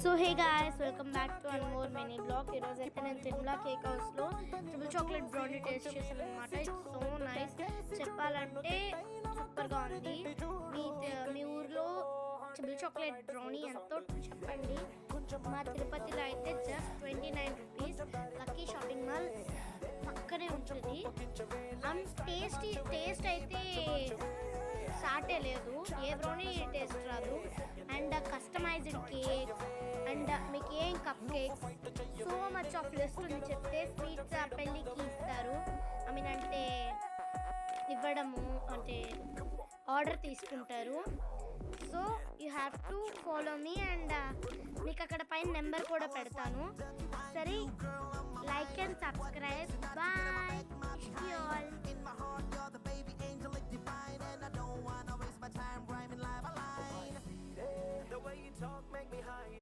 So hey guys, welcome back to one more mini blog. ఈరోజు అయితే నేను Tirumala cake హౌస్లో ట్రిపుల్ చాక్లెట్ బ్రౌనీ టేస్ట్ చేశాను అనమాట. It's so nice. చెప్పాలంటే సూపర్గా ఉంది. మీ ఊర్లో ట్రిపుల్ చాక్లెట్ బ్రౌనీ ఎంతో చెప్పండి. మా తిరుపతిలో అయితే just 29 rupees. Lucky shopping mall పక్కనే ఉంటుంది. టేస్ట్ అయితే స్టార్టే లేదు, ఏ బ్రౌనీ టేస్ట్ రాదు. అండ్ కస్టమైజ్డ్ కేక్ అండ్ మీకు ఏం cup cakes, so much of list ఉంది. చెప్తే స్వీట్స్ పెళ్ళికి ఇస్తారు, అంటే ఇవ్వడము, అంటే ఆర్డర్ తీసుకుంటారు. So you have to follow me. And మీకు అక్కడ పైన నెంబర్ కూడా పెడతాను. సరే, like and subscribe. Bye all. My time rhyming live a line. The way you talk make me high.